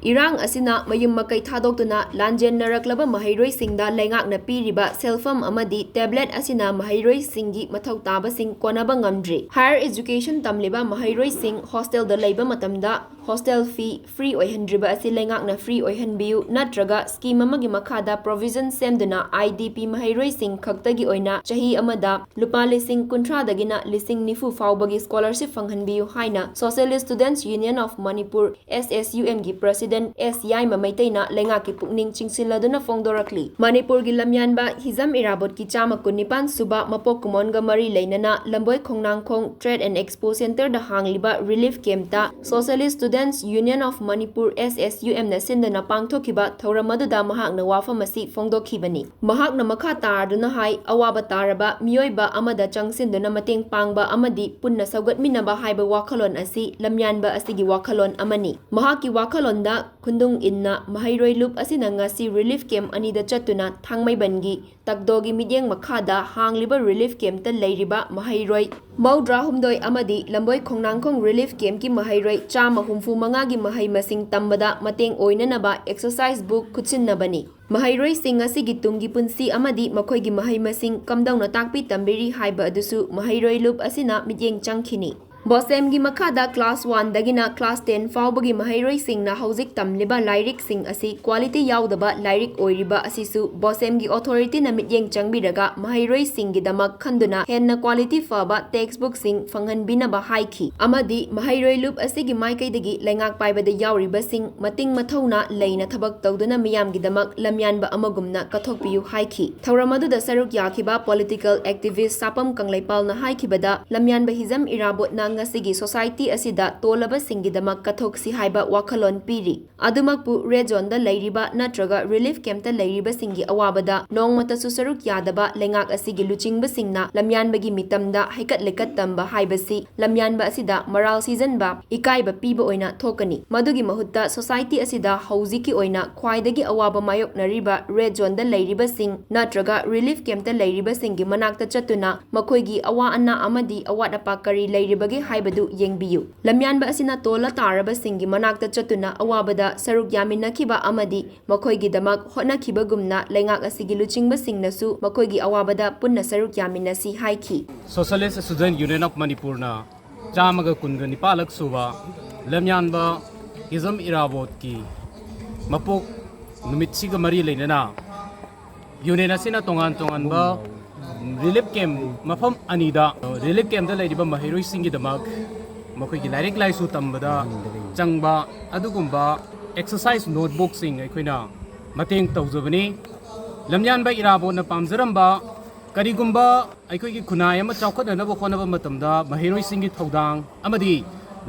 Irang asina mayum makai thadokuna lanjennaраklaba Maheiroisingda Leingakna Piriba Senpham amadi tablet asina Maheiroisingi mathau tabasing konaba ngamdri. Higher education tamliba Maheiroising hostel da leiba matamda hostel fee free oihandriba asi Leingakna free oihanbiu natraga scheme amagi makhada provision semduna IDP Maheiroising khaktagi oina chahi amada lupa lising kuntra dagina lising nifu faubagi scholarship fanghanbiu haina Socialist Students Union of Manipur SSUM gi President S. Yaima Maitaina Lengaki Pukning Chingsiladuna Fongdorakli. Manipur gi Lamyanba Hizam Irabot ki Chama Kunipan Suba Mapok Kumonga Mari Lainana Lamboy Kongnangkong Trade and Expo Center da Hangliba Relief Camp Socialist Students Union of Manipur SSUM na sindana pangthokiba Thauramadu Mahakna Wafamasi Fongdokhibani. Mahakna Makha Tarduna Hai Awaba Taraba Mioiba Amada Changsinduna Mating Pangba Amadi Punna Saugatminaba Haiba Wakalon Asi Lamyanba Asigi Wakalon Amani. Mahaki Wakalonda Kundung inna Mahairoi loop asina ngasi relief camp anida chatuna thangmaibangi takdogi midyeng makhada hangliba relief camp ta Leiriba Mahairoi Maudra humdoi amadi lamboi khongnangkhong relief camp ki Mahairoi chama humfu mangagi mahai masing tambada mateng oinanaba exercise book khutsinnabani Mahairoi sing asigi tunggi punsi amadi makhoigi mahai masing kamdauna takpi tambiri haiba adusu Mahairoi loop asina midyeng changkhini Bosem gi makhada class 1 dagina class 10 faubagi Maheiroising na hauzik tamliba lyric sing asi quality yaudaba lyric oiriba asisu Bosem gi authority na mityeng changbiraga Maheiroising gi damak khanduna henna quality faba textbook sing fanghanbina ba haiki amadi Mahairoi loop asigi maikai dagi lengak paibada yauriba sing mating mathauna leina thabak tawduna miyam gi damak lamyanba amagumna kathokpiyu haiki thauramadu da saruk yakhiba political activist sapam kanglaipal na haikibada lamyanba hizam irabot na ngasigi society asida tolaba singidamak kathoksi haiba wakalon piri adumakpu red zone da Leiriba natraga relief camp ta Leiriba singi awabada nongmata susaruk yadaba lengak asigi luchingba singna lamyanbagi mitamda haikat lekat tamba haibasi lamyanba asida maral season ba ikaiba piba oina thokani madugi mahutta society asida hauziki oina khwaidagi awaba mayok nariba red zone da Leiriba sing natraga relief camp ta Leiriba singi manakta chatuna makhoigi awa anna amadi awat apakari Leiribagi haibadu yengbiyu lamyanba asina tola taraba singi manakta chatuna awabada saruk yaminakhiba amadi makhoigi damak hotnakhiba gumna lengak asigi luchingba singnasu makhoigi awabada punna saruk yaminasi haiki Socialist Student Union of Manipur na chamaga kunga nipalak suba lamyanba Hizam Irabot ki mapok numitsiga mari leinana union asina tongan ba relief camp mafam anida relief camp da Leiriba Maheiroisingi damak makhoi lyric laisu tambada changba adugumba exercise notebook sing aikoina mateng tawjabani lamyanba irabo na pamjaramba karigumba aikoi gi khunai ama chawkhatna ba khonaba matamda Maheiroisingi thaudang amadi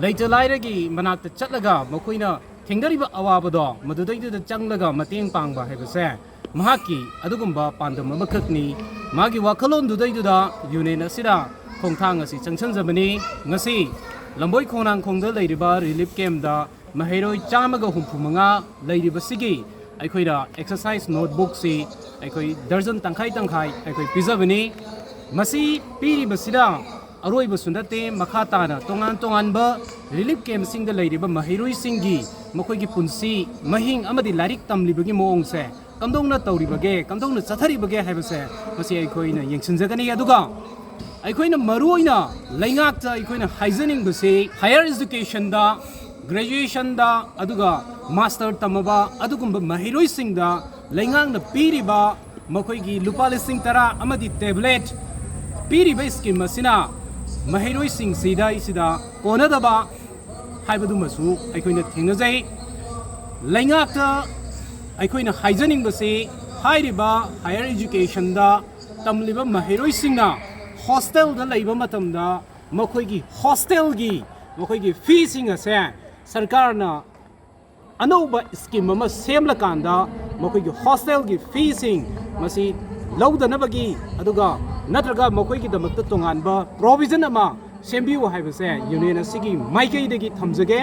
leitalairagi manakta chatlaga makoina thengdariba awabado madudaidu changlaga mateng pangba haibase mahaki adugumba pandam amakakni magi wakalon dudaiduda union asida khongthang asi changchanjabani ngasi lamboi khonang khongda Leiriba relief camp da Mahairoi chamaga humphumanga Leiriba sigi aikoida exercise notebook si aikoi darjan tangkhai aikoi pijabani masi piriba sida aroiba sundate makhata na tongan ba relief camp sing da Leiriba Maheiroisingi makhoigi punsi mahing amadi larik tamlibagi moongse kamdongna tawribage kamdongna chatharibage haibase masi aikoina yengsinjagani aduga aikoina maruoina laingakta aikoina haizening base higher education da graduation da aduga master tamaba adugumba Maheiroising da laingangna piriba makoigi lupa lising tara amadi tablet piriba scheme asina Maheiroising sida isida konadaba haibadu masu aikoina thengnajai laingakta aikoina haizening base hairiba higher education da tamliba Maheiroising na hostel da leiba matamda makhoigi hostel gi makhoigi feesing ase sarkar na anouba scheme ama semlakanda makhoigi hostel gi feesing masi laudanabagi aduga natraga makhoigi damakta tonganba provision ama sembiu haibase union asigi maikai dagi thamjage